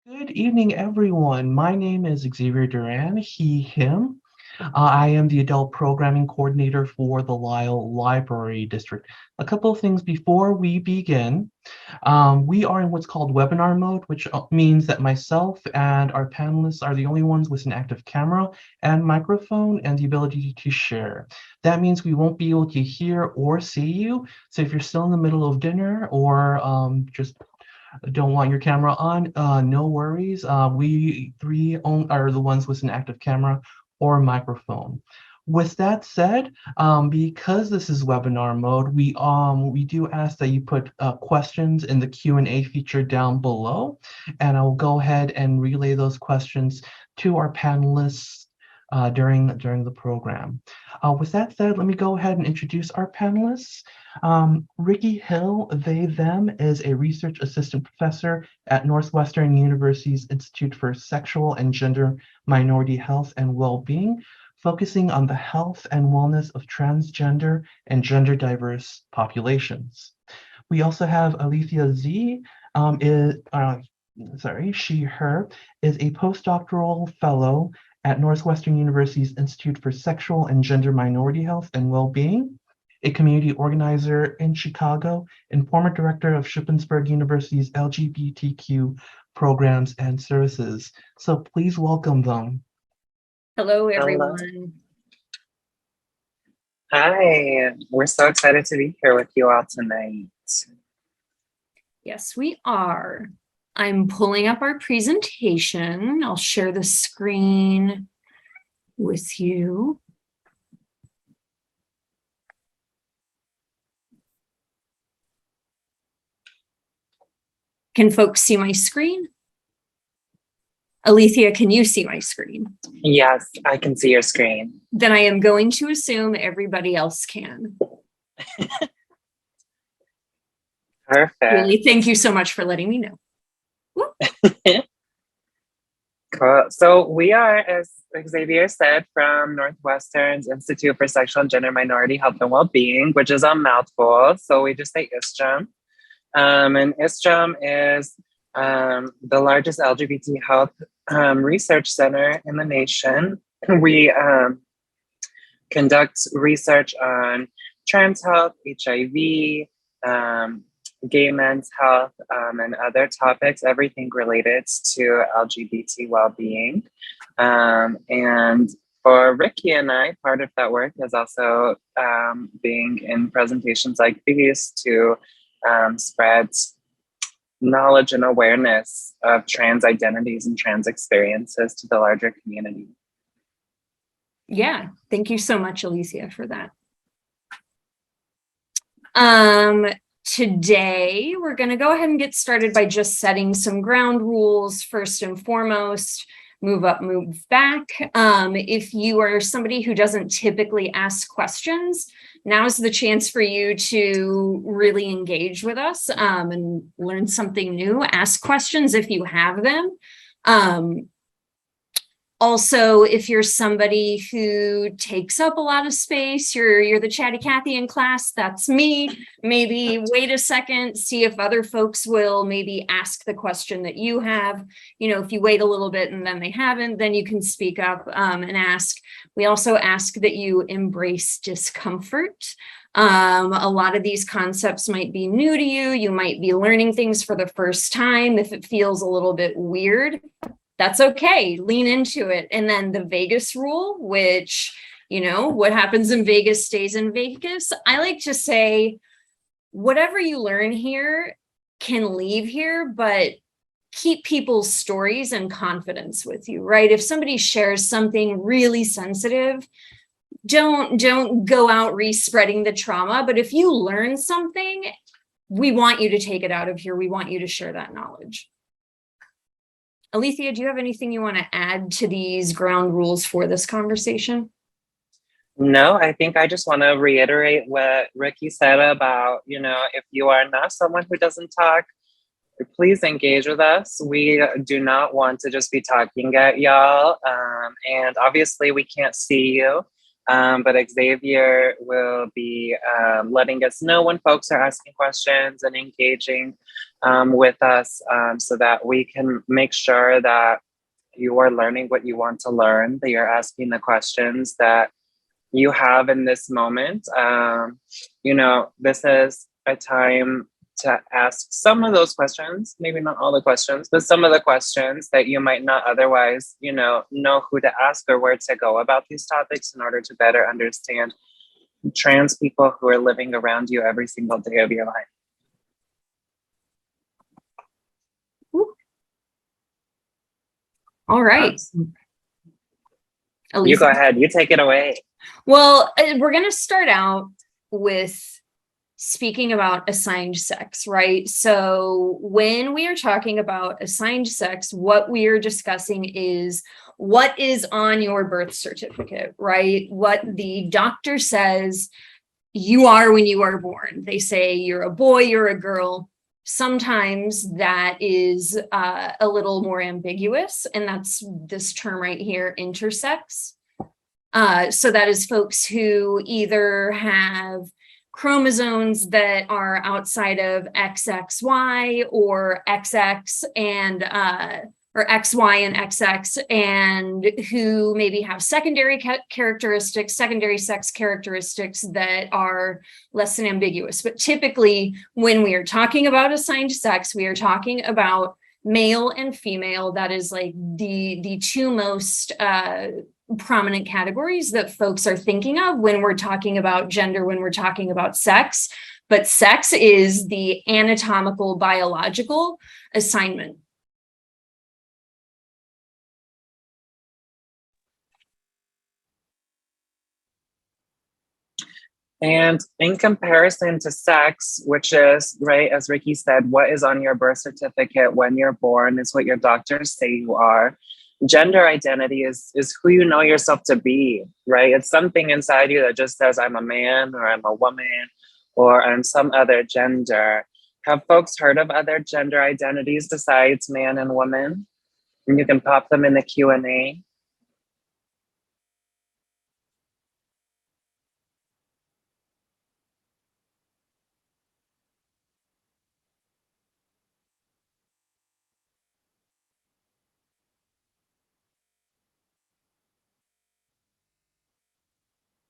Good evening, everyone. My name is Xavier Duran, he, him. I am the adult programming coordinator for the Lyle Library District. A couple of things before we begin. We are in what's called webinar mode, which means that myself and our panelists are the only ones with an active camera and microphone and the ability to share. That means we won't be able to hear or see you. So if you're still in the middle of dinner or just don't want your camera on, no worries. We three are the ones with an active camera or microphone. With that said, because this is webinar mode, we do ask that you put questions in the Q&A feature down below, and I will go ahead and relay those questions to our panelists during the program. With that said, let me go ahead and introduce our panelists. Ricky Hill, they, them, is a research assistant professor at Northwestern University's Institute for Sexual and Gender Minority Health and Wellbeing, focusing on the health and wellness of transgender and gender diverse populations. We also have Alithia Z, she, her, is a postdoctoral fellow at Northwestern University's Institute for Sexual and Gender Minority Health and Wellbeing, a community organizer in Chicago, and former director of Shippensburg University's LGBTQ programs and services. So please welcome them. Hello, everyone. Hi, we're so excited to be here with you all tonight. Yes, we are. I'm pulling up our presentation. I'll share the screen with you. Can folks see my screen? Alithia, can you see my screen? Yes, I can see your screen. Then I am going to assume everybody else can. Perfect. Really, thank you so much for letting me know. Cool. So we are, as Xavier said, from Northwestern's Institute for Sexual and Gender Minority Health and Wellbeing, which is a mouthful. So we just say ISGEM. And ISGEM is the largest LGBT health research center in the nation. We conduct research on trans health, HIV, gay men's health, and other topics, everything related to LGBT well-being. And for Ricky and I, part of that work is also being in presentations like these to spread knowledge and awareness of trans identities and trans experiences to the larger community. Yeah, thank you so much, Alicia, for that. Today, we're going to go ahead and get started by just setting some ground rules. First and foremost, move up, move back. If you are somebody who doesn't typically ask questions, now's the chance for you to really engage with us and learn something new. Ask questions if you have them. Also, if you're somebody who takes up a lot of space, you're the chatty Cathy in class, that's me. Maybe wait a second, see if other folks will maybe ask the question that you have. You know, if you wait a little bit and then they haven't, then you can speak up and ask. We also ask that you embrace discomfort. A lot of these concepts might be new to you. You might be learning things for the first time. If it feels a little bit weird, that's okay. Lean into it. And then the Vegas rule, which, you know, what happens in Vegas stays in Vegas. I like to say, whatever you learn here can leave here, but keep people's stories and confidence with you, right? If somebody shares something really sensitive, don't go out re-spreading the trauma. But if you learn something, we want you to take it out of here. We want you to share that knowledge. Alithia, do you have anything you want to add to these ground rules for this conversation? No, I think I just want to reiterate what Ricky said about, you know, if you are not someone who doesn't talk, please engage with us. We do not want to just be talking at y'all. And obviously we can't see you. But Xavier will be letting us know when folks are asking questions and engaging with us, so that we can make sure that you are learning what you want to learn, that you're asking the questions that you have in this moment. This is a time to ask some of those questions, maybe not all the questions, but some of the questions that you might not otherwise, know who to ask or where to go about these topics in order to better understand trans people who are living around you every single day of your life. All right. You go ahead, you take it away. Well, we're going to start out with speaking about assigned sex, right? So when we are talking about assigned sex, what we are discussing is what is on your birth certificate, right? What the doctor says you are when you are born. They say you're a boy, you're a girl. Sometimes that is a little more ambiguous, and that's this term right here, intersex. So that is folks who either have chromosomes that are outside of XXY or XX and or XY and XX, and who maybe have secondary characteristics, secondary sex characteristics that are less than ambiguous. But typically, when we are talking about assigned sex, we are talking about male and female. That is like the two most prominent categories that folks are thinking of when we're talking about gender, when we're talking about sex. But sex is the anatomical, biological assignment. And in comparison to sex, which is, right, as Ricky said, what is on your birth certificate when you're born is what your doctors say you are. Gender identity is who you know yourself to be, right? It's something inside you that just says, I'm a man, or I'm a woman, or I'm some other gender. Have folks heard of other gender identities besides man and woman? And you can pop them in the Q&A.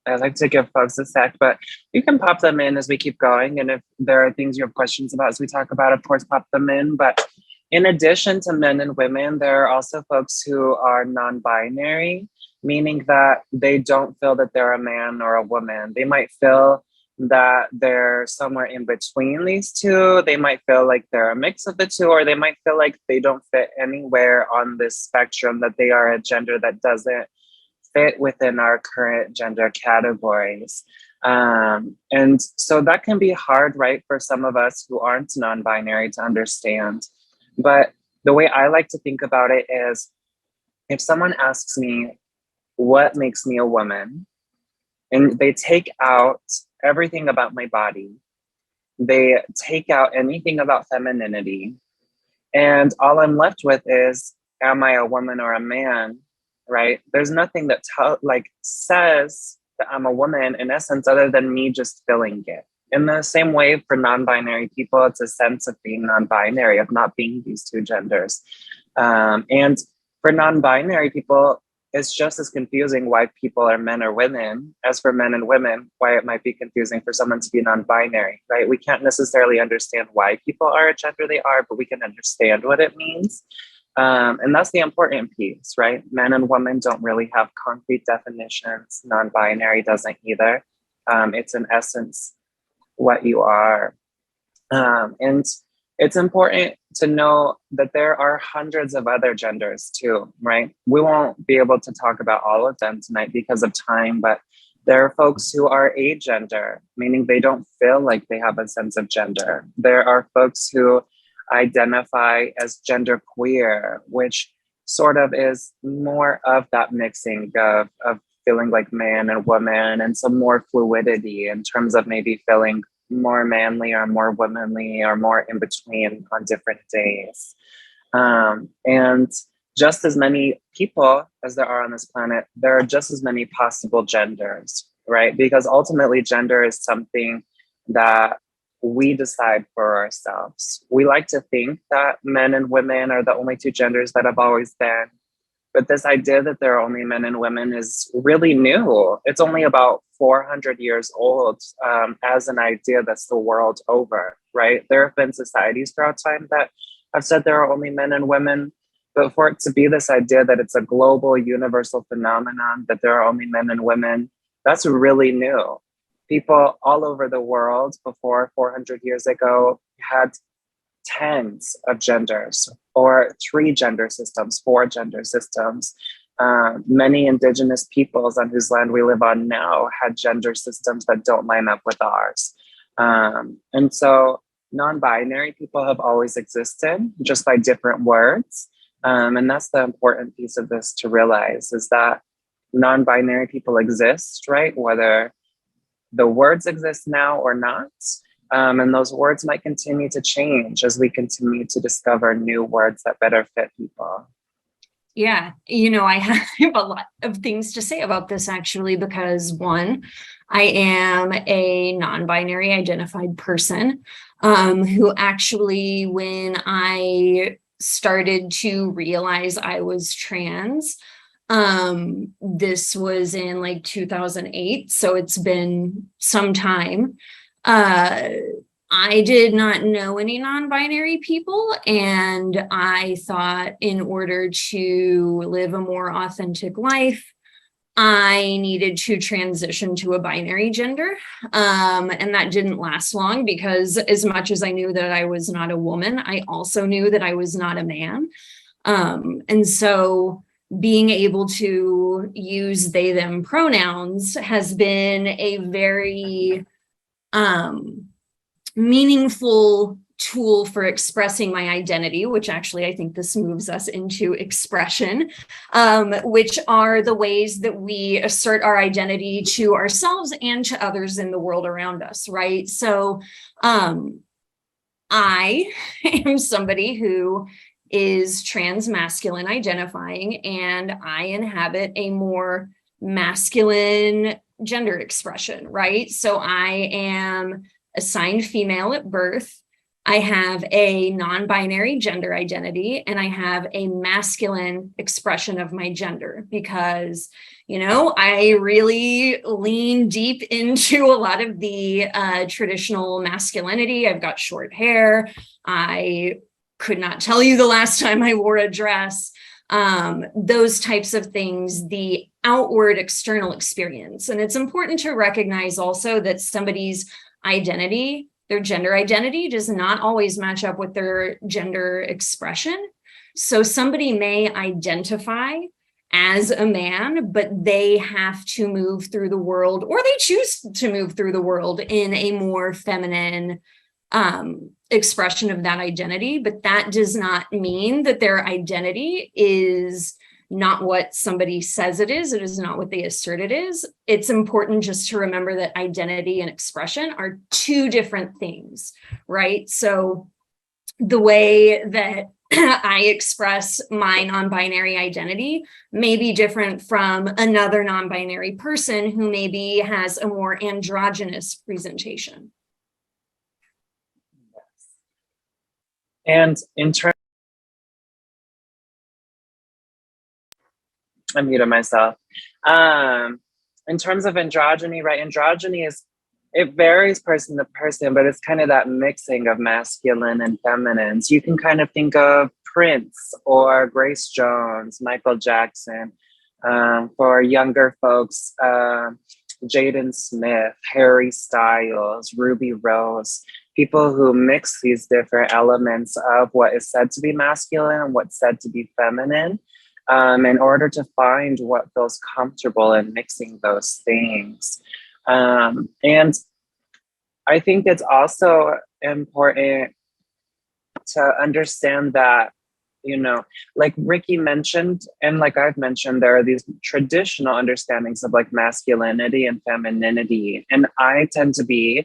I like to give folks a sec, but you can pop them in as we keep going. And if there are things you have questions about as we talk about, of course, pop them in. But in addition to men and women, there are also folks who are non-binary, meaning that they don't feel that they're a man or a woman. They might feel that they're somewhere in between these two. They might feel like they're a mix of the two, or they might feel like they don't fit anywhere on this spectrum, that they are a gender that doesn't fit within our current gender categories. And so that can be hard, right, for some of us who aren't non-binary to understand. But the way I like to think about it is, if someone asks me, what makes me a woman? And they take out everything about my body. They take out anything about femininity. And all I'm left with is, am I a woman or a man? Right? There's nothing that says that I'm a woman in essence, other than me just feeling it. In the same way, for non-binary people, it's a sense of being non-binary, of not being these two genders. And for non-binary people, it's just as confusing why people are men or women as for men and women, why it might be confusing for someone to be non-binary, right? We can't necessarily understand why people are a gender they are, but we can understand what it means. And that's the important piece, right? Men and women don't really have concrete definitions. Non-binary doesn't either. It's in essence what you are. And it's important to know that there are hundreds of other genders too, right? We won't be able to talk about all of them tonight because of time, but there are folks who are agender, meaning they don't feel like they have a sense of gender. There are folks who identify as genderqueer, which sort of is more of that mixing of feeling like man and woman, and some more fluidity in terms of maybe feeling more manly or more womanly or more in between on different days. And just as many people as there are on this planet, there are just as many possible genders, right? Because ultimately, gender is something that we decide for ourselves. We like to think that men and women are the only two genders that have always been. But this idea that there are only men and women is really new. It's only about 400 years old as an idea that's the world over, right? There have been societies throughout time that have said there are only men and women, but for it to be this idea that it's a global, universal phenomenon, that there are only men and women, that's really new. People all over the world before 400 years ago had tens of genders, or 3 gender systems, 4 gender systems. Many indigenous peoples on whose land we live on now had gender systems that don't line up with ours. And so non-binary people have always existed, just by different words. And that's the important piece of this to realize, is that non-binary people exist, right? Whether the words exist now or not. And those words might continue to change as we continue to discover new words that better fit people. Yeah, I have a lot of things to say about this, actually, because one, I am a non-binary identified person who actually, when I started to realize I was trans, this was in like 2008, so it's been some time. I did not know any non-binary people, and I thought in order to live a more authentic life, I needed to transition to a binary gender. And that didn't last long, because as much as I knew that I was not a woman, I also knew that I was not a man. And so being able to use they, them pronouns has been a very meaningful tool for expressing my identity, which actually I think this moves us into expression, which are the ways that we assert our identity to ourselves and to others in the world around us, right? So I am somebody who is trans masculine identifying, and I inhabit a more masculine gender expression, right? So I am assigned female at birth. I have a non-binary gender identity, and I have a masculine expression of my gender because, I really lean deep into a lot of the traditional masculinity. I've got short hair. I could not tell you the last time I wore a dress. Those types of things, the outward external experience. And it's important to recognize also that somebody's identity, their gender identity, does not always match up with their gender expression. So somebody may identify as a man, but they have to move through the world, or they choose to move through the world in a more feminine expression of that identity. But that does not mean that their identity is not what somebody says it is. It is not what they assert it is. It's important just to remember that identity and expression are 2 different things, right? So the way that I express my non-binary identity may be different from another non-binary person who maybe has a more androgynous presentation. And in terms, I muted myself. In terms of androgyny, right? Androgyny it varies person to person, but it's kind of that mixing of masculine and feminine. So you can kind of think of Prince or Grace Jones, Michael Jackson. For younger folks, Jaden Smith, Harry Styles, Ruby Rose, people who mix these different elements of what is said to be masculine and what's said to be feminine, in order to find what feels comfortable in mixing those things. And I think it's also important to understand that, like Ricky mentioned, and like I've mentioned, there are these traditional understandings of like masculinity and femininity. And I tend to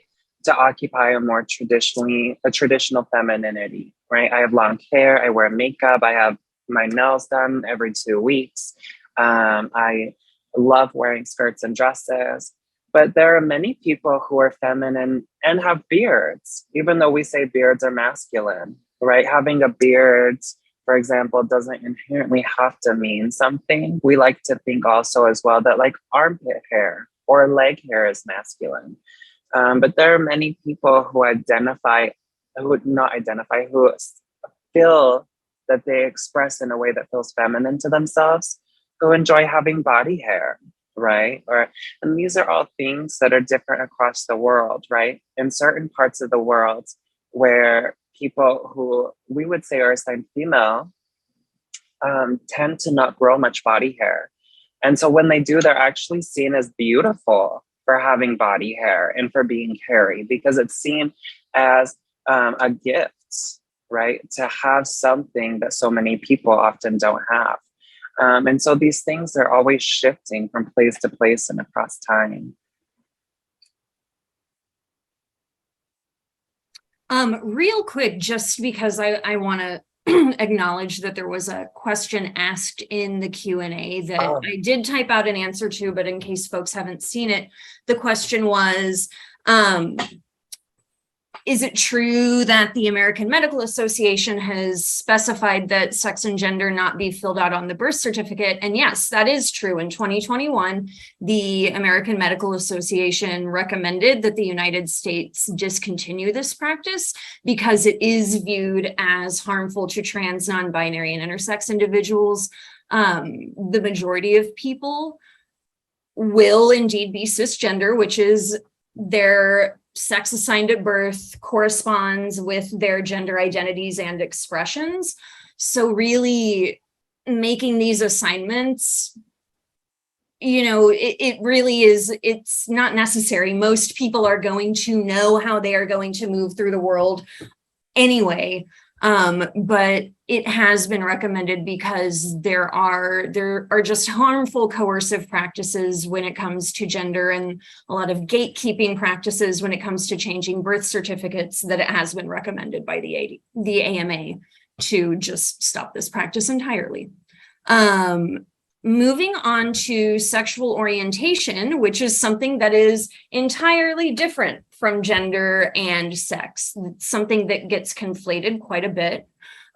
occupy a traditional femininity, right? I have long hair, I wear makeup, I have my nails done every 2 weeks. I love wearing skirts and dresses. But there are many people who are feminine and have beards, even though we say beards are masculine, right? Having a beard, for example, doesn't inherently have to mean something. We like to think also as well that like armpit hair or leg hair is masculine. But there are many people who who feel that they express in a way that feels feminine to themselves, who enjoy having body hair, right? And these are all things that are different across the world, right? In certain parts of the world where people who we would say are assigned female tend to not grow much body hair. And so when they do, they're actually seen as beautiful for having body hair and for being hairy, because it's seen as a gift, right? To have something that so many people often don't have. And so these things are always shifting from place to place and across time. Real quick, just because I want to acknowledge that there was a question asked in the Q&A that I did type out an answer to, but in case folks haven't seen it, the question was, is it true that the American Medical Association has specified that sex and gender not be filled out on the birth certificate? And yes, that is true. In 2021, the American Medical Association recommended that the United States discontinue this practice because it is viewed as harmful to trans, non-binary, and intersex individuals. The majority of people will indeed be cisgender, which is their sex assigned at birth corresponds with their gender identities and expressions. So really making these assignments, it really is, it's not necessary. Most people are going to know how they are going to move through the world anyway. But it has been recommended because there are just harmful coercive practices when it comes to gender, and a lot of gatekeeping practices when it comes to changing birth certificates, that it has been recommended by the AMA to just stop this practice entirely. Moving on to sexual orientation, which is something that is entirely different from gender and sex. It's something that gets conflated quite a bit,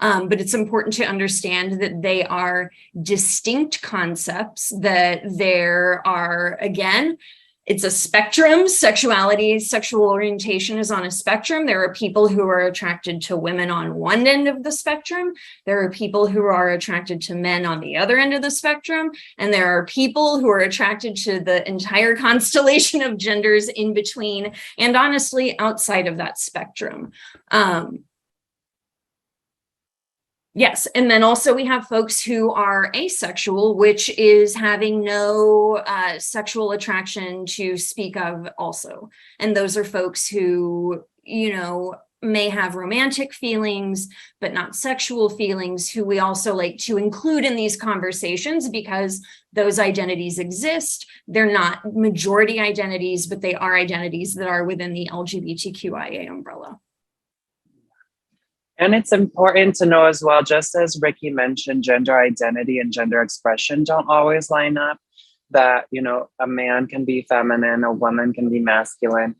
but it's important to understand that they are distinct concepts, that there are, again, it's a spectrum. Sexual orientation is on a spectrum. There are people who are attracted to women on one end of the spectrum. There are people who are attracted to men on the other end of the spectrum. And there are people who are attracted to the entire constellation of genders in between, and honestly, outside of that spectrum. Yes, and then also we have folks who are asexual, which is having no sexual attraction to speak of also. And those are folks who, may have romantic feelings, but not sexual feelings, who we also like to include in these conversations because those identities exist. They're not majority identities, but they are identities that are within the LGBTQIA umbrella. And it's important to know as well, just as Ricky mentioned, gender identity and gender expression don't always line up, that, a man can be feminine, a woman can be masculine.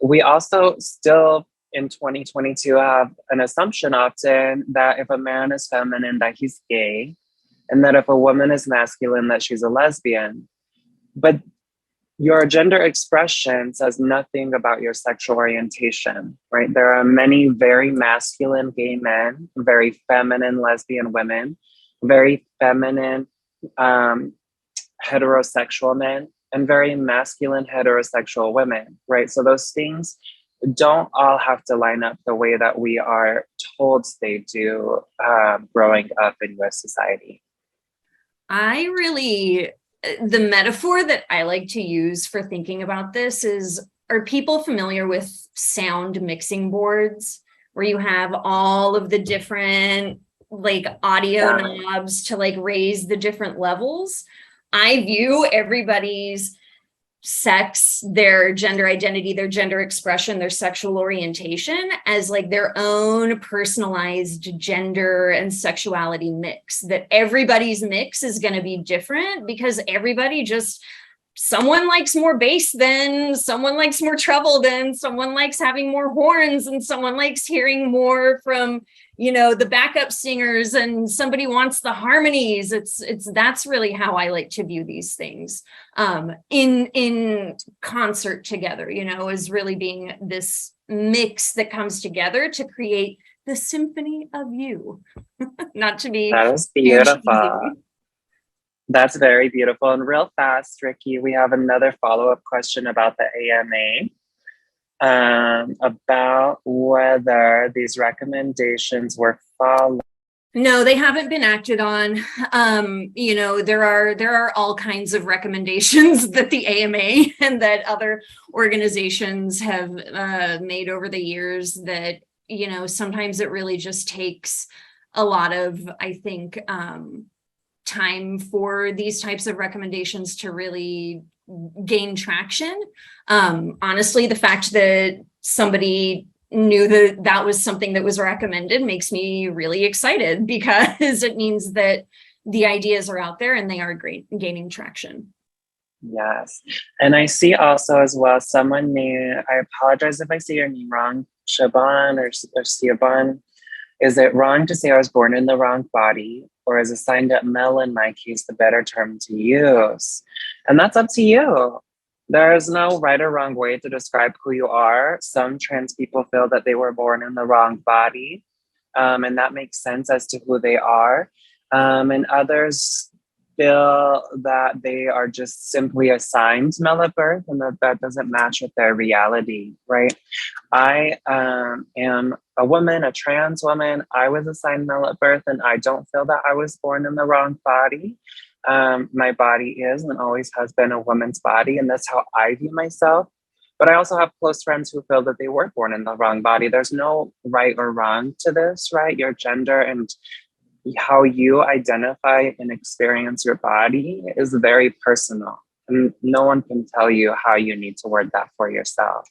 We also still in 2022 have an assumption often that if a man is feminine, that he's gay, and that if a woman is masculine, that she's a lesbian. But your gender expression says nothing about your sexual orientation, right? There are many very masculine gay men, very feminine lesbian women, very feminine heterosexual men, and very masculine heterosexual women, right? So those things don't all have to line up the way that we are told they do growing up in US society. The metaphor that I like to use for thinking about this is, are people familiar with sound mixing boards where you have all of the different audio knobs to raise the different levels? I view everybody's sex, their gender identity, their gender expression, their sexual orientation as like their own personalized gender and sexuality mix, that everybody's mix is going to be different because everybody just, someone likes more bass than, someone likes more treble than, someone likes having more horns, and someone likes hearing more from, you know, the backup singers, and somebody wants the harmonies. That's really how I like to view these things in concert together, you know, as really being this mix that comes together to create the symphony of you. Not to be That is beautiful. That's very beautiful. And real fast, Ricky, we have another follow-up question about the AMA, about whether these recommendations were followed. No, they haven't been acted on. You know, there are all kinds of recommendations that the AMA and that other organizations have made over the years that, you know, sometimes it really just takes a lot of, I think, time for these types of recommendations to really gain traction. Honestly, the fact that somebody knew that that was something that was recommended makes me really excited, because it means that the ideas are out there and they are great, gaining traction. Yes. And I see also as well, someone named, I apologize if I say your name wrong, Shaban or Siaban. Is it wrong to say I was born in the wrong body, or is assigned at male in my case the better term to use? And that's up to you. There is no right or wrong way to describe who you are. Some trans people feel that they were born in the wrong body, and that makes sense as to who they are. And others feel that they are just simply assigned male at birth, and that doesn't match with their reality, right? I am a woman, a trans woman. I was assigned male at birth, and I don't feel that I was born in the wrong body. My body is and always has been a woman's body, and that's how I view myself. But I also have close friends who feel that they were born in the wrong body. There's no right or wrong to this, right? Your gender and how you identify and experience your body is very personal, and no one can tell you how you need to word that for yourself.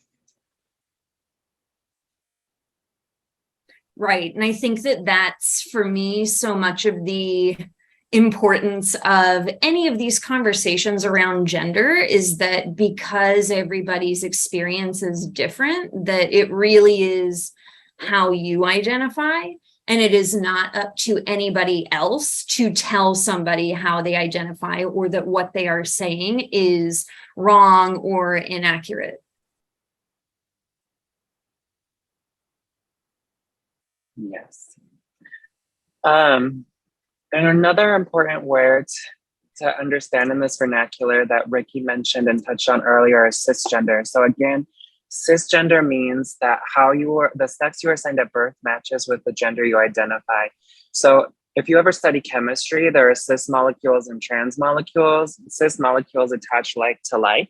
Right. And I think that that's, for me, so much of the importance of any of these conversations around gender, is that because everybody's experience is different, that it really is how you identify. And it is not up to anybody else to tell somebody how they identify, or that what they are saying is wrong or inaccurate. Yes. And another important word to understand in this vernacular that Ricky mentioned and touched on earlier is cisgender. So again, cisgender means that the sex you are assigned at birth matches with the gender you identify. So if you ever study chemistry, there are cis molecules and trans molecules. Cis molecules attach like to like,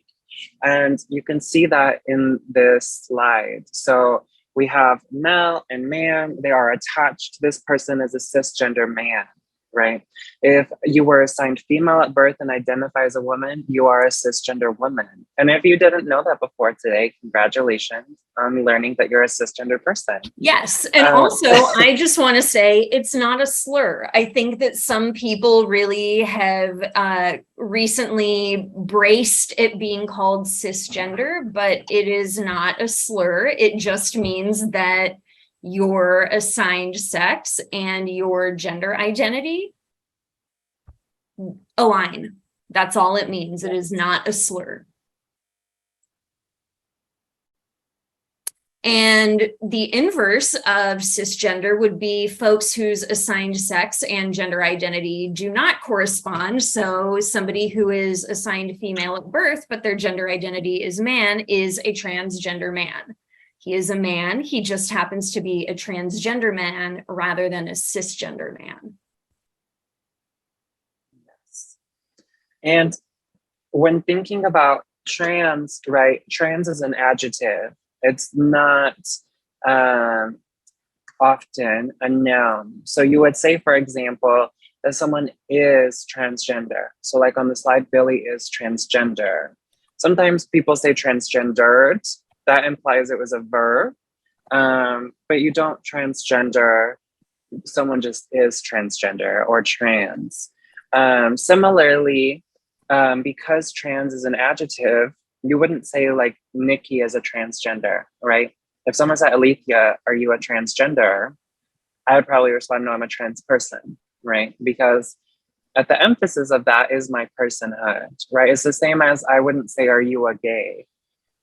and you can see that in this slide. So we have male and man, they are attached. This person is a cisgender man, right? If you were assigned female at birth and identify as a woman, you are a cisgender woman. And if you didn't know that before today, congratulations on learning that you're a cisgender person. Yes. And also, I just want to say it's not a slur. I think that some people really have recently braced it being called cisgender, but it is not a slur. It just means that your assigned sex and your gender identity align. That's all it means. It is not a slur. And the inverse of cisgender would be folks whose assigned sex and gender identity do not correspond. So somebody who is assigned female at birth, but their gender identity is man, is a transgender man. He is a man. He just happens to be a transgender man rather than a cisgender man. Yes. And when thinking about trans, right? Trans is an adjective. It's not often a noun. So you would say, for example, that someone is transgender. So like on the slide, Billy is transgender. Sometimes people say transgendered. That implies it was a verb. But you don't transgender. Someone just is transgender or trans. Similarly, because trans is an adjective, you wouldn't say like Nikki is a transgender, right? If someone said, Alithia, are you a transgender? I would probably respond, no, I'm a trans person, right? Because at the emphasis of that is my personhood, right? It's the same as I wouldn't say, are you a gay?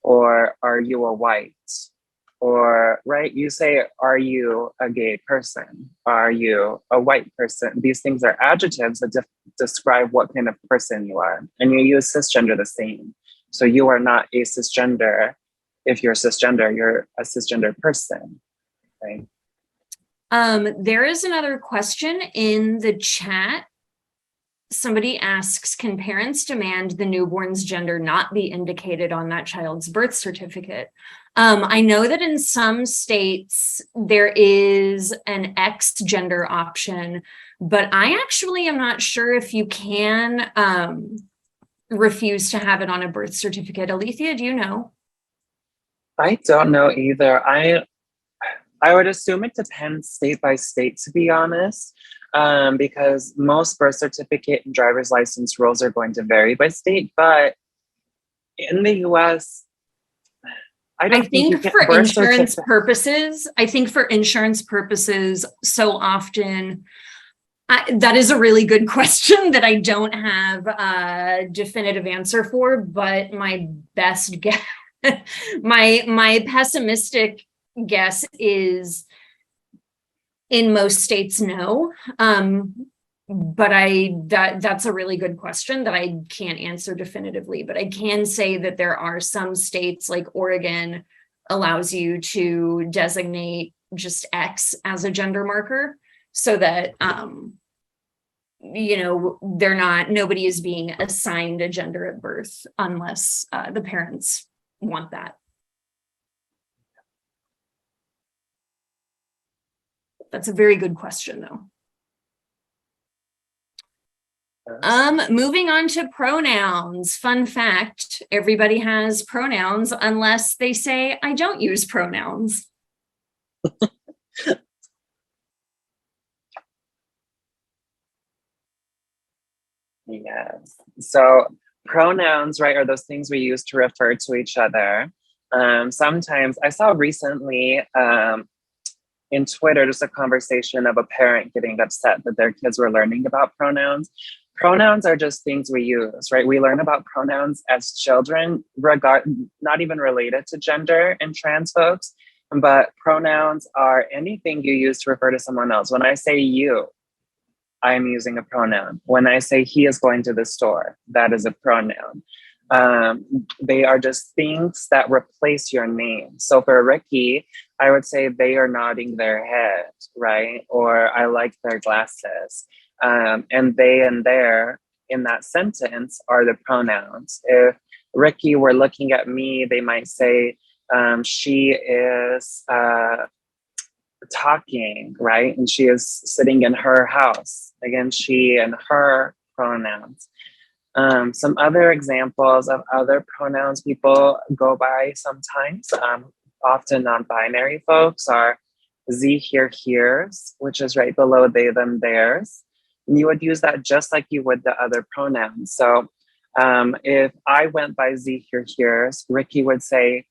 Or are you a white? Or, right, you say, are you a gay person? Are you a white person? These things are adjectives that describe what kind of person you are. And you use cisgender the same. So you are not a cisgender. If you're cisgender, you're a cisgender person, right? There is another question in the chat. Somebody asks, can parents demand the newborn's gender not be indicated on that child's birth certificate? I know that in some states there is an X gender option, but I actually am not sure if you can refuse to have it on a birth certificate. Alithia, do you know? I don't know either. I would assume it depends state by state, to be honest, because most birth certificate and driver's license rules are going to vary by state. But in the US, I think for insurance purposes, so often, that is a really good question that I don't have a definitive answer for, but my best guess, my pessimistic guess is in most states, no. But that's a really good question that I can't answer definitively, but I can say that there are some states like Oregon allows you to designate just X as a gender marker so that, nobody is being assigned a gender at birth unless the parents want that. That's a very good question, though. Moving on to pronouns. Fun fact, everybody has pronouns unless they say, I don't use pronouns. Yes. So pronouns, right, are those things we use to refer to each other. Sometimes I saw recently in Twitter, just a conversation of a parent getting upset that their kids were learning about pronouns. Pronouns are just things we use, right? We learn about pronouns as children, not even related to gender and trans folks, but pronouns are anything you use to refer to someone else. When I say you, I'm using a pronoun. When I say he is going to the store, that is a pronoun. They are just things that replace your name. So for Ricky, I would say they are nodding their head, right? Or I like their glasses. And they and their in that sentence are the pronouns. If Ricky were looking at me, they might say, she is talking, right? And she is sitting in her house. Again, she and her pronouns. Some other examples of other pronouns people go by sometimes, often non-binary folks, are Z, here, hears, which is right below they, them, theirs. And you would use that just like you would the other pronouns. So if I went by Z, here, hears, Ricky would say,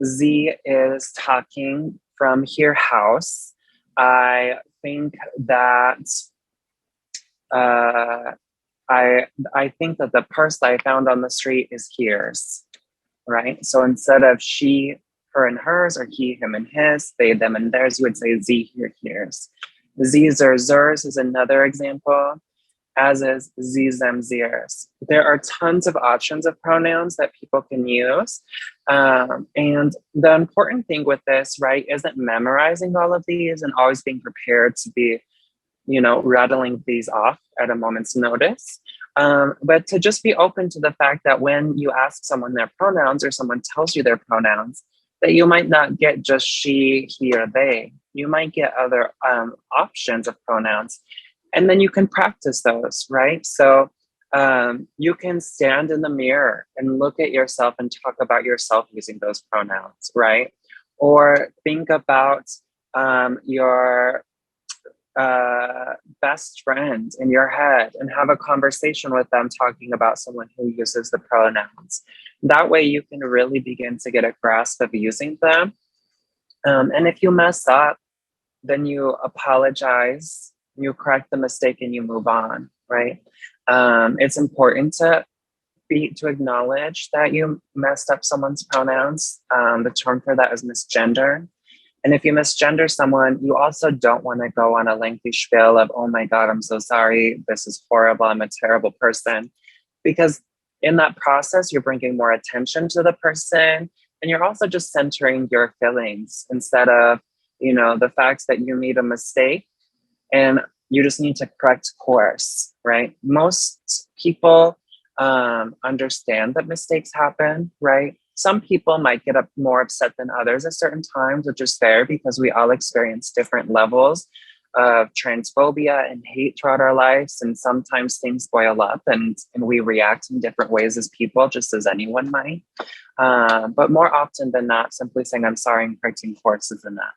Z is talking from here house. I think that I think that the purse that I found on the street is here's, right? So instead of she, her and hers, or he, him and his, they, them and theirs, you would say Z, here, here's. Z's or zers is another example, as is z's, them, zers. There are tons of options of pronouns that people can use. And the important thing with this, right, isn't memorizing all of these and always being prepared to be, rattling these off at a moment's notice. But to just be open to the fact that when you ask someone their pronouns or someone tells you their pronouns, that you might not get just she, he, or they. You might get other options of pronouns. And then you can practice those, right? So You can stand in the mirror and look at yourself and talk about yourself using those pronouns, right? Or think about your best friend in your head and have a conversation with them talking about someone who uses the pronouns. That way you can really begin to get a grasp of using them. And if you mess up, then you apologize, you correct the mistake, and you move on, right? It's important to acknowledge that you messed up someone's pronouns. The term for that is misgender. And if you misgender someone, you also don't want to go on a lengthy spiel of, oh my God, I'm so sorry, this is horrible, I'm a terrible person. Because in that process, you're bringing more attention to the person, and you're also just centering your feelings instead of, the facts that you made a mistake and you just need to correct course, right? Most people understand that mistakes happen, right? Some people might get more upset than others at certain times, which is fair because we all experience different levels of transphobia and hate throughout our lives. And sometimes things boil up and we react in different ways as people, just as anyone might. But more often than not, simply saying, I'm sorry, and correcting course is enough.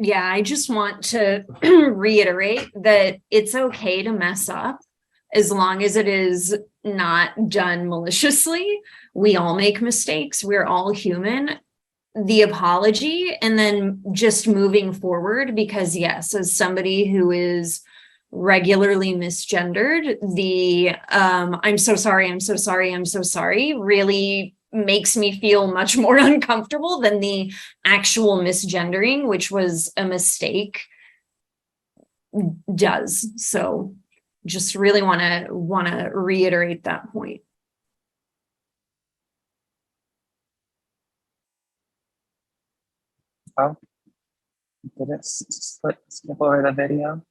Yeah, I just want to reiterate that it's okay to mess up as long as it is not done maliciously. We all make mistakes. We're all human. The apology and then just moving forward, because yes, as somebody who is regularly misgendered, the I'm so sorry, I'm so sorry, I'm so sorry really makes me feel much more uncomfortable than the actual misgendering, which was a mistake, does. So just really want to reiterate that point. Oh, did it skip over the video?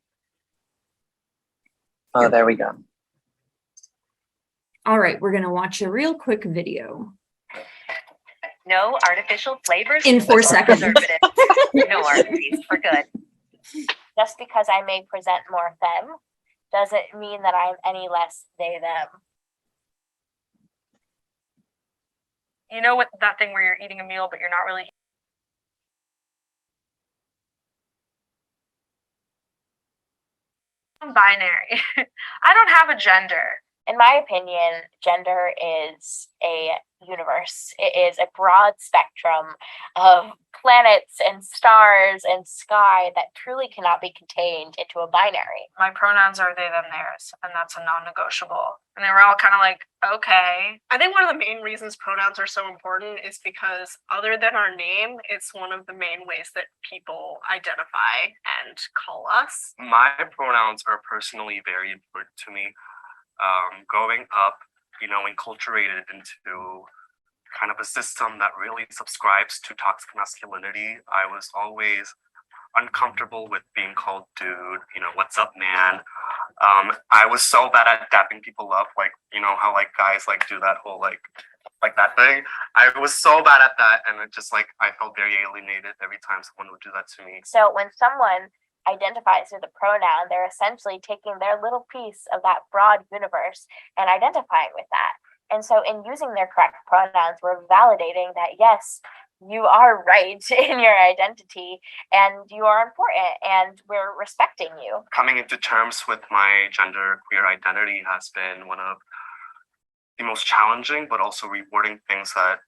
Oh, there we go. All right, we're going to watch a real quick video. No artificial flavors In 4 seconds. No RTs for good. Just because I may present more femme doesn't mean that I'm any less they them. You know what, that thing where you're eating a meal but you're not really binary. I don't have a gender. In my opinion, gender is a universe. It is a broad spectrum of planets and stars and sky that truly cannot be contained into a binary. My pronouns are they, them, theirs, and that's a non-negotiable. And they were all kind of like, okay. I think one of the main reasons pronouns are so important is because other than our name, it's one of the main ways that people identify and call us. My pronouns are personally very important to me. Growing up, enculturated into kind of a system that really subscribes to toxic masculinity, I was always uncomfortable with being called dude, what's up, man? I was so bad at dapping people up, like, how like guys like do that whole like that thing. I was so bad at that, and it just like I felt very alienated every time someone would do that to me. So when someone identifies with a pronoun, they're essentially taking their little piece of that broad universe and identifying with that. And so in using their correct pronouns, we're validating that, yes, you are right in your identity and you are important and we're respecting you. Coming into terms with my gender queer identity has been one of the most challenging but also rewarding things that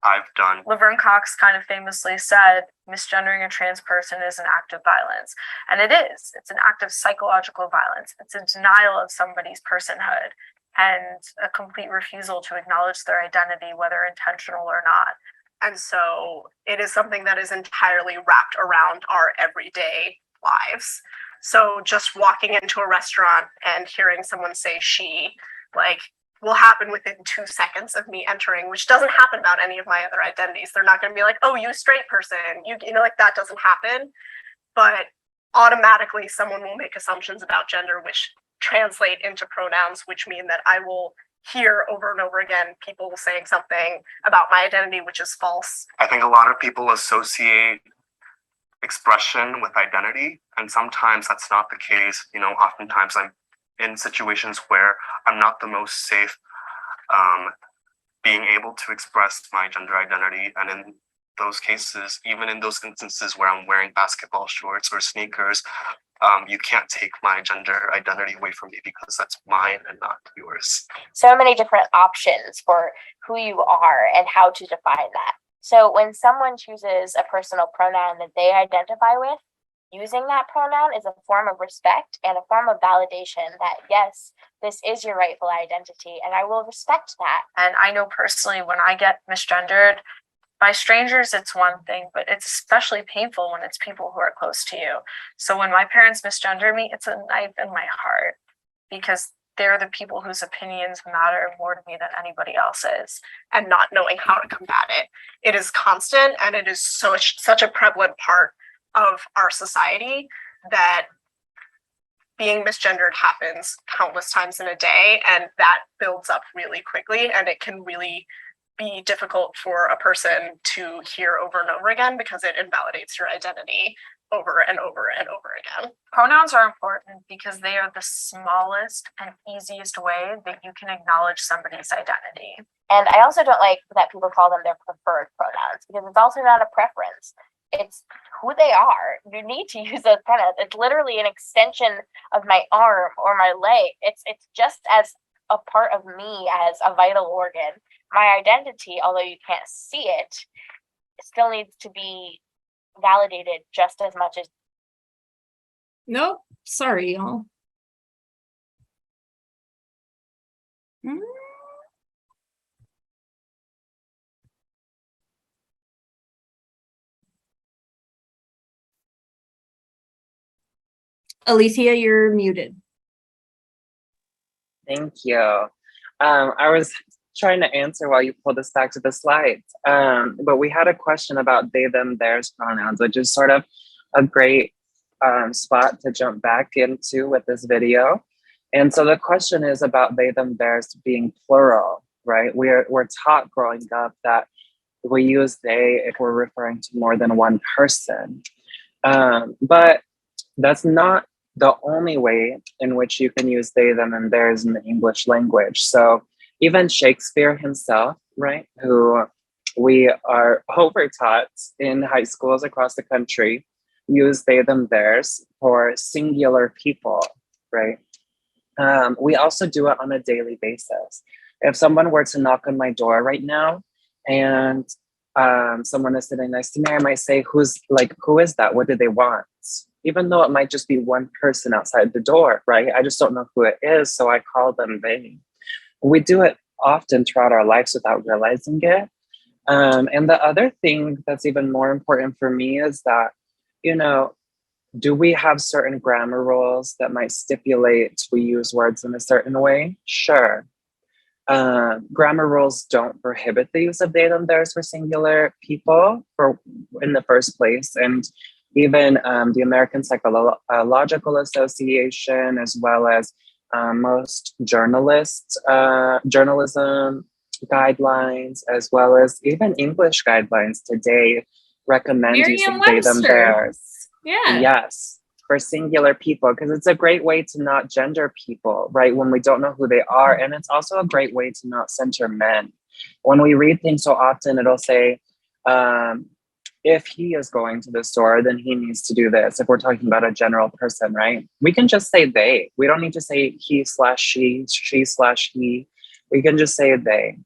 I've done. Laverne Cox kind of famously said, misgendering a trans person is an act of violence. And it is. It's an act of psychological violence. It's a denial of somebody's personhood and a complete refusal to acknowledge their identity, whether intentional or not. And so it is something that is entirely wrapped around our everyday lives. So just walking into a restaurant and hearing someone say she, will happen within 2 seconds of me entering, which doesn't happen about any of my other identities. They're not going to be like, oh, you straight person, that doesn't happen. But automatically someone will make assumptions about gender, which translate into pronouns, which mean that I will hear over and over again people saying something about my identity, which is false. I think a lot of people associate expression with identity, and sometimes that's not the case. Oftentimes I'm in situations where I'm not the most safe, being able to express my gender identity. And in those cases, even in those instances where I'm wearing basketball shorts or sneakers, you can't take my gender identity away from me because that's mine and not yours. So many different options for who you are and how to define that. So when someone chooses a personal pronoun that they identify with, using that pronoun is a form of respect and a form of validation that, yes, this is your rightful identity, and I will respect that. And I know personally when I get misgendered, by strangers, it's one thing, but it's especially painful when it's people who are close to you. So when my parents misgender me, it's a knife in my heart because they're the people whose opinions matter more to me than anybody else's. And not knowing how to combat it. It is constant, and it is such a prevalent part of our society that being misgendered happens countless times in a day, and that builds up really quickly, and it can really be difficult for a person to hear over and over again because it invalidates your identity over and over and over again. Pronouns are important because they are the smallest and easiest way that you can acknowledge somebody's identity. And I also don't like that people call them their preferred pronouns because it's also not a preference. It's who they are. You need to use those pronouns. It's literally an extension of my arm or my leg. It's just as a part of me as a vital organ. My identity, although you can't see it, still needs to be validated just as much as. Nope. Sorry, y'all. Alithia, you're muted. Thank you. I was trying to answer while you pulled us back to the slides, but we had a question about they, them, theirs pronouns, which is sort of a great spot to jump back into with this video. And so the question is about they, them, theirs being plural, right? We're taught growing up that we use they if we're referring to more than one person. But that's not the only way in which you can use they, them, and theirs in the English language. So even Shakespeare himself, right, who we are over-taught in high schools across the country, use they, them, theirs for singular people, right? We also do it on a daily basis. If someone were to knock on my door right now and someone is sitting next to me, I might say, who is that? What do they want? Even though it might just be one person outside the door, right? I just don't know who it is, so I call them they. We do it often throughout our lives without realizing it. And the other thing that's even more important for me is that, do we have certain grammar rules that might stipulate we use words in a certain way? Sure. Grammar rules don't prohibit the use of they, them, theirs for singular people in the first place. And even the American Psychological Association, as well as most journalism guidelines, as well as even English guidelines today, recommend using they, them, theirs. Yeah. Yes, for singular people, because it's a great way to not gender people, right? When we don't know who they are. And it's also a great way to not center men. When we read things so often, it'll say, if he is going to the store, then he needs to do this. If we're talking about a general person, right? We can just say they. We don't need to say he/she, she/he. We can just say they.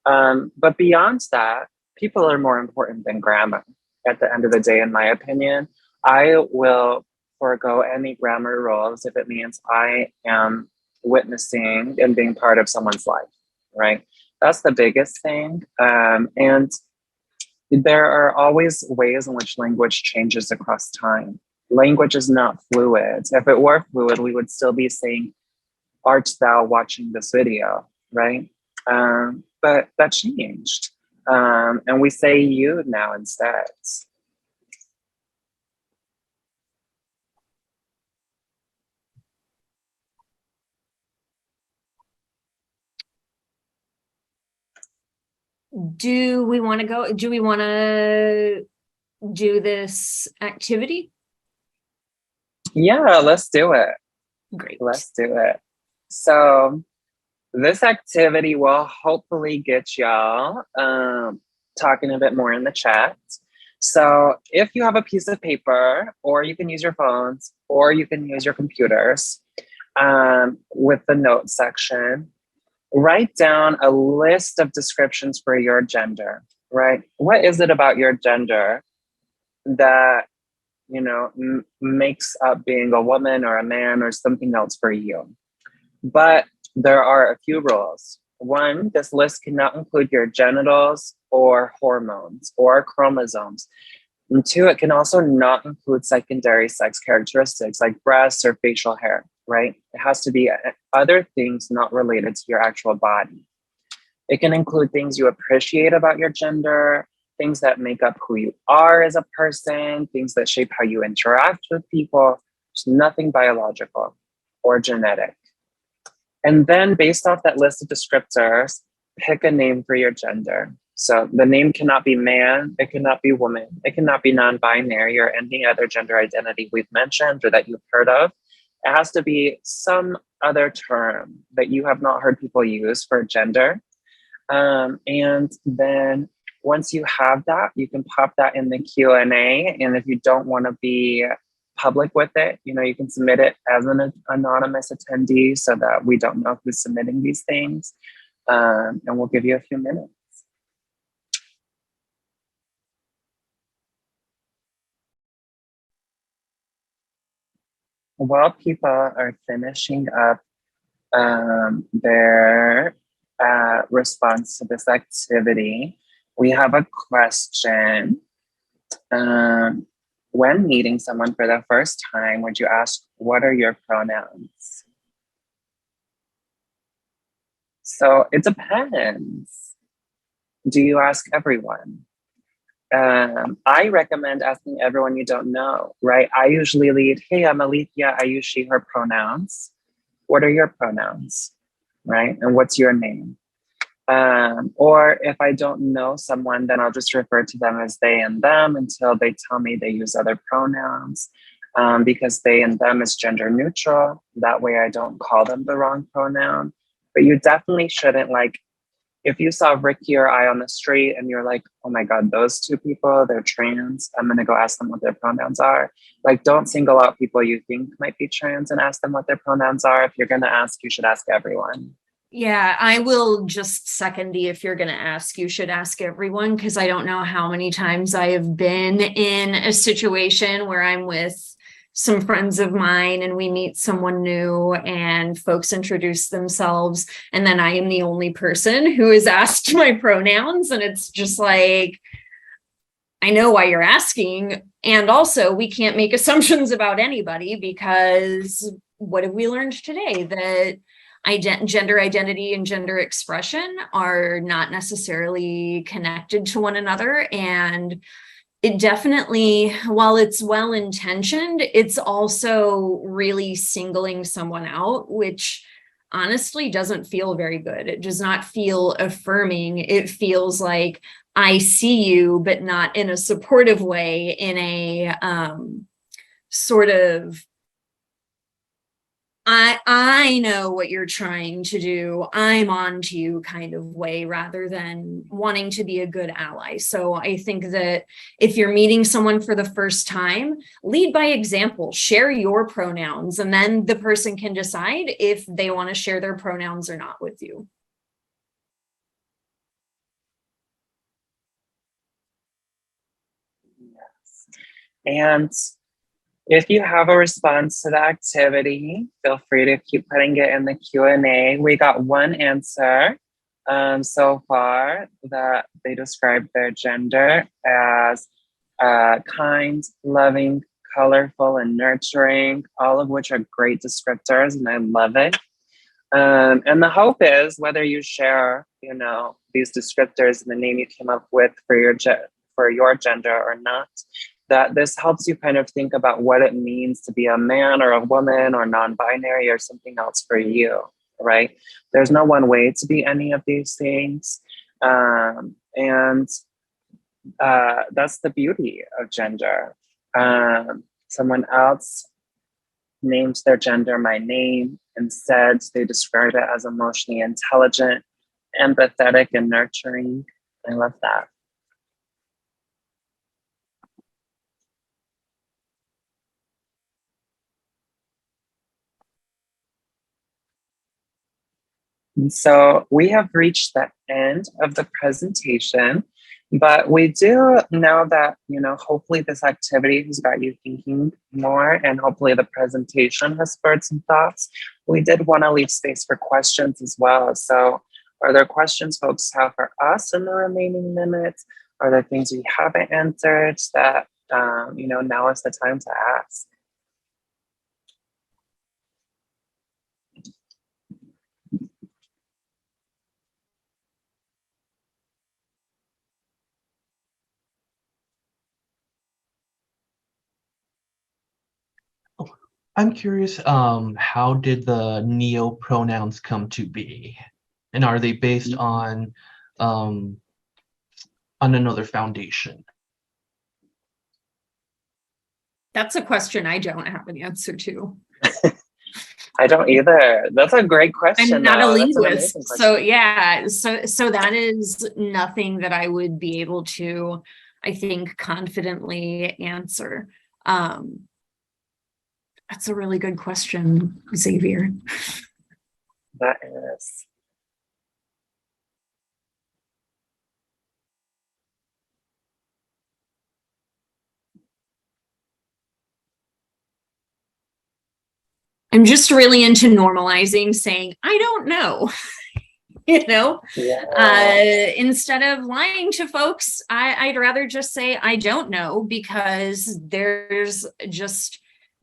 But beyond that, people are more important than grammar at the end of the day, in my opinion. I will forego any grammar rules if it means I am witnessing and being part of someone's life, right? That's the biggest thing. And there are always ways in which language changes across time. Language is not fluid. If it were fluid, we would still be saying, art thou watching this video, right? But that changed. And we say you now instead. Do we want to do this activity? Yeah, let's do it. Great. Let's do it. So this activity will hopefully get y'all talking a bit more in the chat. So if you have a piece of paper, or you can use your phones, or you can use your computers with the notes section, write down a list of descriptions for your gender, right? What is it about your gender that, you know, makes up being a woman or a man or something else for you? But there are a few rules. One, this list cannot include your genitals or hormones or chromosomes. And two, it can also not include secondary sex characteristics like breasts or facial hair, right? It has to be other things not related to your actual body. It can include things you appreciate about your gender, things that make up who you are as a person, things that shape how you interact with people. There's nothing biological or genetic. And then based off that list of descriptors, pick a name for your gender. So the name cannot be man, it cannot be woman, it cannot be non-binary or any other gender identity we've mentioned or that you've heard of. It has to be some other term that you have not heard people use for gender. And then once you have that, you can pop that in the Q&A. And if you don't want to be public with it, you know, you can submit it as an anonymous attendee so that we don't know who's submitting these things. And we'll give you a few minutes. While people are finishing up their response to this activity, we have a question. When meeting someone for the first time, would you ask, what are your pronouns? So it depends. Do you ask everyone? I recommend asking everyone you don't know, right? I usually lead, hey, I'm Alithia, I use she, her pronouns. What are your pronouns, right? And what's your name? Or if I don't know someone, then I'll just refer to them as they and them until they tell me they use other pronouns, because they and them is gender neutral. That way I don't call them the wrong pronoun. But you definitely shouldn't, like, if you saw Ricky or I on the street and you're like, oh my God, those two people, they're trans, I'm gonna go ask them what their pronouns are. Like, don't single out people you think might be trans and ask them what their pronouns are. If you're gonna ask, you should ask everyone. Yeah, I will just second the if you're going to ask, you should ask everyone, because I don't know how many times I have been in a situation where I'm with some friends of mine and we meet someone new and folks introduce themselves and then I am the only person who is asked my pronouns, and it's just like, I know why you're asking, and also we can't make assumptions about anybody, because what have we learned today? That gender identity and gender expression are not necessarily connected to one another. And it definitely, while it's well-intentioned, it's also really singling someone out, which honestly doesn't feel very good. It does not feel affirming. It feels like I see you, but not in a supportive way, in a sort of, I know what you're trying to do, I'm on to you kind of way, rather than wanting to be a good ally. So I think that if you're meeting someone for the first time, lead by example, share your pronouns, and then the person can decide if they want to share their pronouns or not with you. Yes. And if you have a response to the activity, feel free to keep putting it in the Q&A. We got one answer so far that they described their gender as kind, loving, colorful, and nurturing, all of which are great descriptors, and I love it. And the hope is, whether you share, you know, these descriptors and the name you came up with for your gender or not, that this helps you kind of think about what it means to be a man or a woman or non-binary or something else for you, right? There's no one way to be any of these things. And that's the beauty of gender. Someone else named their gender my name and said they described it as emotionally intelligent, empathetic, and nurturing. I love that. And so we have reached the end of the presentation, but we do know that, hopefully this activity has got you thinking more, and hopefully the presentation has spurred some thoughts. We did want to leave space for questions as well. So are there questions folks have for us in the remaining minutes? Are there things we haven't answered that, now is the time to ask? I'm curious, how did the neo pronouns come to be? And are they based on another foundation? That's a question I don't have an answer to. I don't either. That's a great question. I'm not a though. That's an linguist, amazing so question. yeah, so that is nothing that I would be able to, I think, confidently answer. That's a really good question, Xavier. That is. I'm just really into normalizing saying, I don't know. Yeah. Instead of lying to folks, I'd rather just say I don't know, because there's just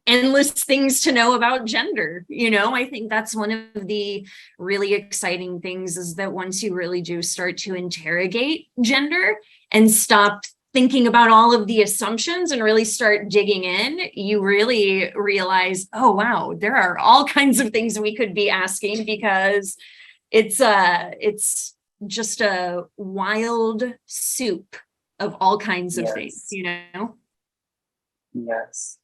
endless things to know about gender. I think that's one of the really exciting things, is that once you really do start to interrogate gender and stop thinking about all of the assumptions and really start digging in, you really realize, oh wow, there are all kinds of things we could be asking, because it's just a wild soup of all kinds of things, Yes.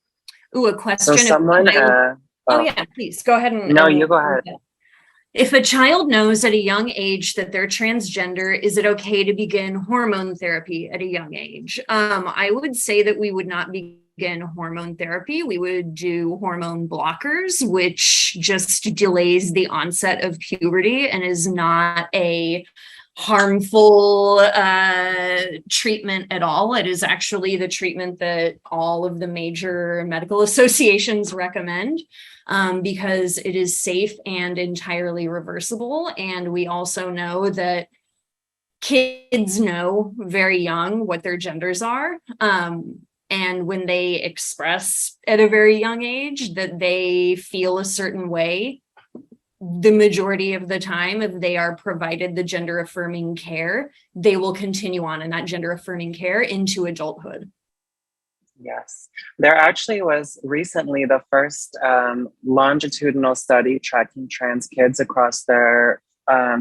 Ooh, a question. So someone, oh yeah, please go ahead and. No, you go ahead. If a child knows at a young age that they're transgender, is it okay to begin hormone therapy at a young age? I would say that we would not begin hormone therapy. We would do hormone blockers, which just delays the onset of puberty and is not a harmful treatment at all. It is actually the treatment that all of the major medical associations recommend, because it is safe and entirely reversible. And we also know that kids know very young what their genders are. And when they express at a very young age that they feel a certain way, the majority of the time, if they are provided the gender affirming care, they will continue on in that gender affirming care into adulthood. Yes. There actually was recently the first longitudinal study tracking trans kids across their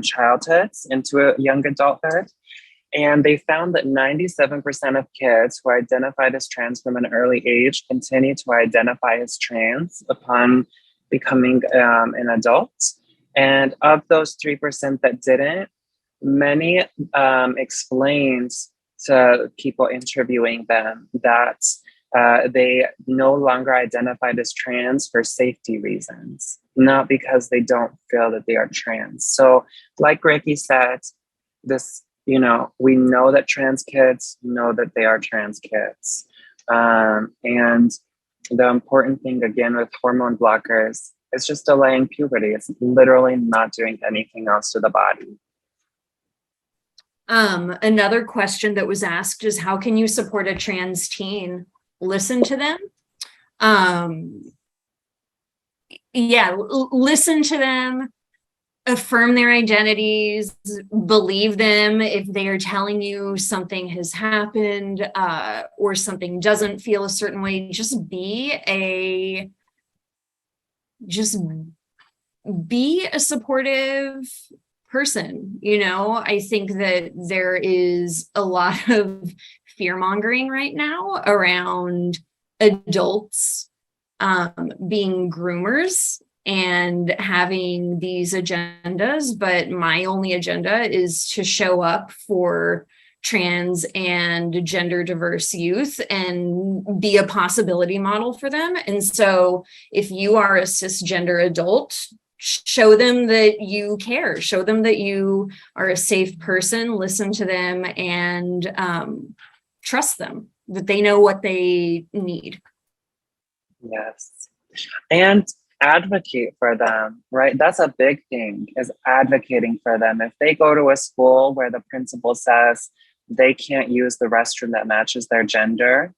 childhoods into a young adulthood. And they found that 97% of kids who identified as trans from an early age continue to identify as trans upon becoming an adult. And of those 3% that didn't, many explained to people interviewing them that they no longer identified as trans for safety reasons, not because they don't feel that they are trans. So like Ricky said, this, we know that trans kids know that they are trans kids. And the important thing, again, with hormone blockers, is just delaying puberty. It's literally not doing anything else to the body. Another question that was asked is, how can you support a trans teen? Listen to them. Listen to them, affirm their identities, believe them if they are telling you something has happened or something doesn't feel a certain way. Just be a supportive person. I think that there is a lot of fear mongering right now around adults being groomers and having these agendas, but my only agenda is to show up for trans and gender diverse youth and be a possibility model for them. And so if you are a cisgender adult, show them that you care, show them that you are a safe person, listen to them, and trust them, that they know what they need. Yes. And advocate for them, right? That's a big thing, is advocating for them. If they go to a school where the principal says they can't use the restroom that matches their gender,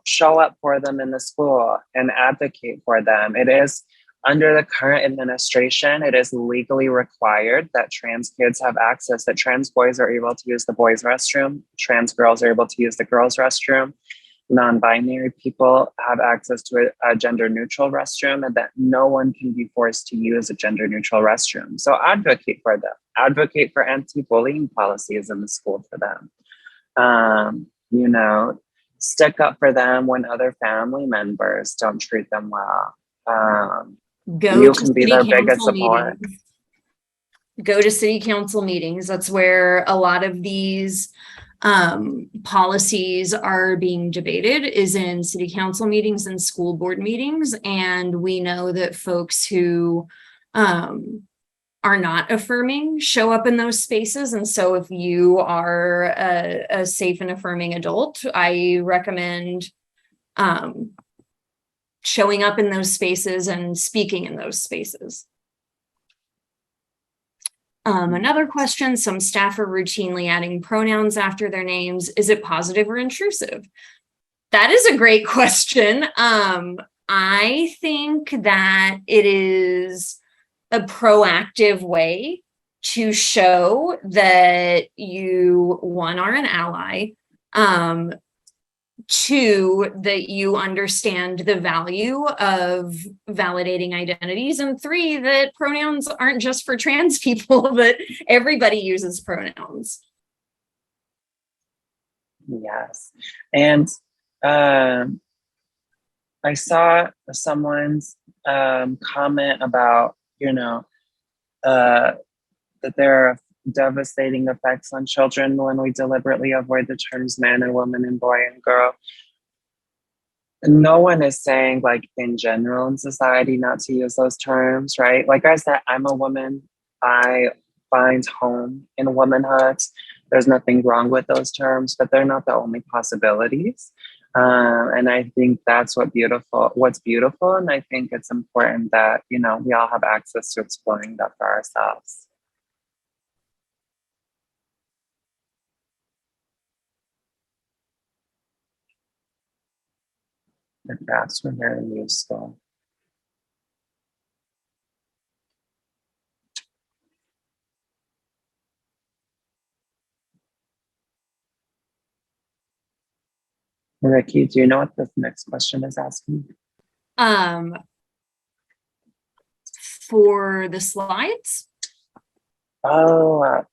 show up for them in the school and advocate for them. It is, under the current administration, it is legally required that trans kids have access, that trans boys are able to use the boys' restroom, trans girls are able to use the girls' restroom, non-binary people have access to a gender-neutral restroom, and that no one can be forced to use a gender-neutral restroom. So advocate for them. Advocate for anti-bullying policies in the school for them. Stick up for them when other family members don't treat them well. You can be their biggest support. Go to city council meetings. That's where a lot of these policies are being debated, is in city council meetings and school board meetings. And we know that folks who are not affirming show up in those spaces. And so if you are a safe and affirming adult, I recommend showing up in those spaces and speaking in those spaces. Another question, some staff are routinely adding pronouns after their names. Is it positive or intrusive? That is a great question. I think that it is a proactive way to show that you, one, are an ally, two, that you understand the value of validating identities, and three, that pronouns aren't just for trans people, that everybody uses pronouns. Yes. And I saw someone's comment about, that there are devastating effects on children when we deliberately avoid the terms man and woman and boy and girl. No one is saying, like, in general in society not to use those terms, right? Like I said, I'm a woman. I find home in womanhood. There's nothing wrong with those terms, but they're not the only possibilities. And I think that's what's beautiful. And I think it's important that, we all have access to exploring that for ourselves. The graphs were very useful. Ricky, do you know what the next question is asking? For the slides? Oh,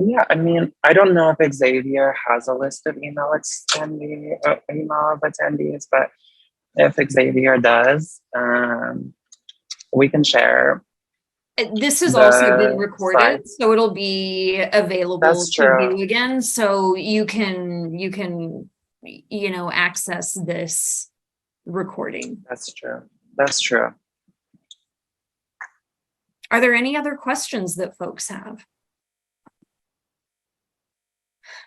yeah, I mean, I don't know if Xavier has a list of email of attendees, but if Xavier does, we can share. This has also been recorded, so it'll be available to view again. So you can, access this recording. That's true. That's true. Are there any other questions that folks have?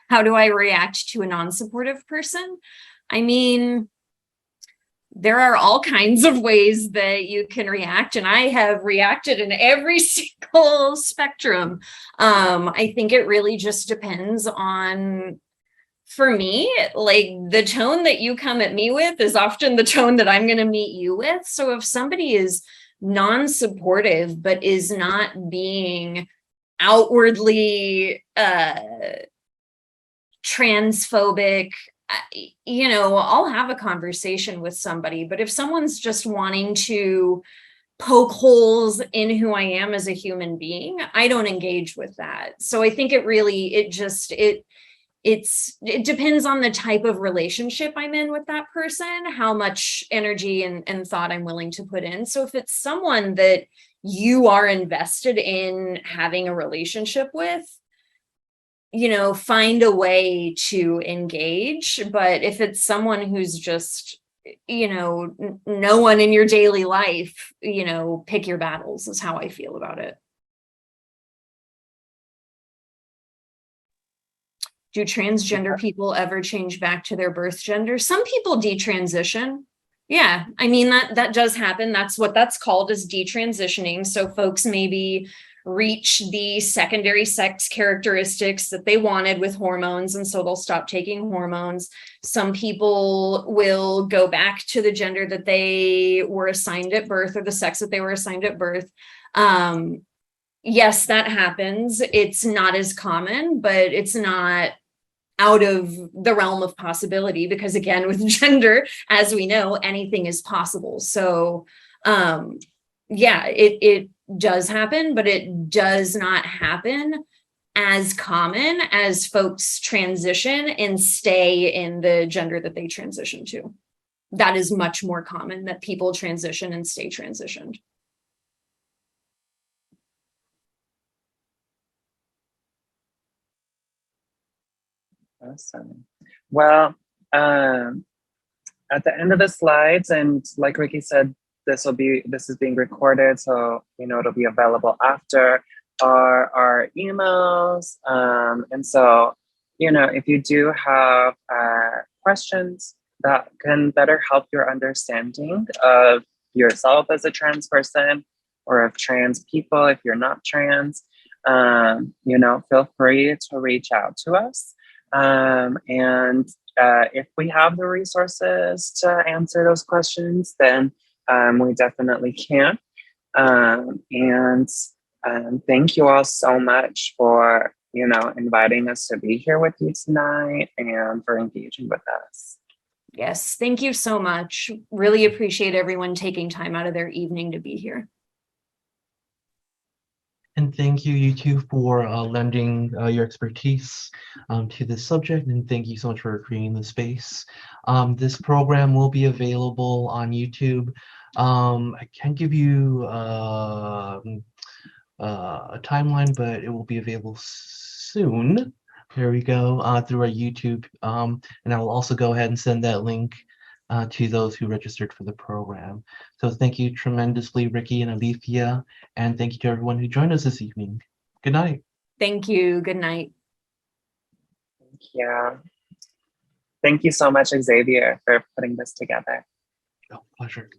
How do I react to a non-supportive person? I mean, there are all kinds of ways that you can react, and I have reacted in every single spectrum. I think it really just depends on, for me, like, the tone that you come at me with is often the tone that I'm going to meet you with. So if somebody is non-supportive but is not being outwardly transphobic, I'll have a conversation with somebody. But if someone's just wanting to poke holes in who I am as a human being, I don't engage with that. So I think it it depends on the type of relationship I'm in with that person, how much energy and thought I'm willing to put in. So if it's someone that you are invested in having a relationship with, find a way to engage. But if it's someone who's just, no one in your daily life, pick your battles is how I feel about it. Do transgender people ever change back to their birth gender? Some people detransition. Yeah, I mean, that does happen. That's what that's called, is detransitioning. So folks maybe reach the secondary sex characteristics that they wanted with hormones, and so they'll stop taking hormones. Some people will go back to the gender that they were assigned at birth, or the sex that they were assigned at birth. Yes, that happens. It's not as common, but it's not out of the realm of possibility, because again, with gender, as we know, anything is possible. So yeah, it does happen, but it does not happen as common as folks transition and stay in the gender that they transition to. That is much more common, that people transition and stay transitioned. Awesome. Well, at the end of the slides, and like Ricky said, this is being recorded, so it'll be available after our emails. And so if you do have questions that can better help your understanding of yourself as a trans person, or of trans people if you're not trans, feel free to reach out to us. And if we have the resources to answer those questions, then we definitely can. And thank you all so much for, inviting us to be here with you tonight, and for engaging with us. Yes, thank you so much. Really appreciate everyone taking time out of their evening to be here. And thank you two, for lending your expertise to this subject, and thank you so much for creating the space. This program will be available on YouTube. I can't give you a timeline, but it will be available soon. There we go, through our YouTube. And I will also go ahead and send that link to those who registered for the program. So thank you tremendously, Ricky and Alithia, and thank you to everyone who joined us this evening. Good night. Thank you. Good night. Yeah. Thank you so much, Xavier, for putting this together. Oh, pleasure.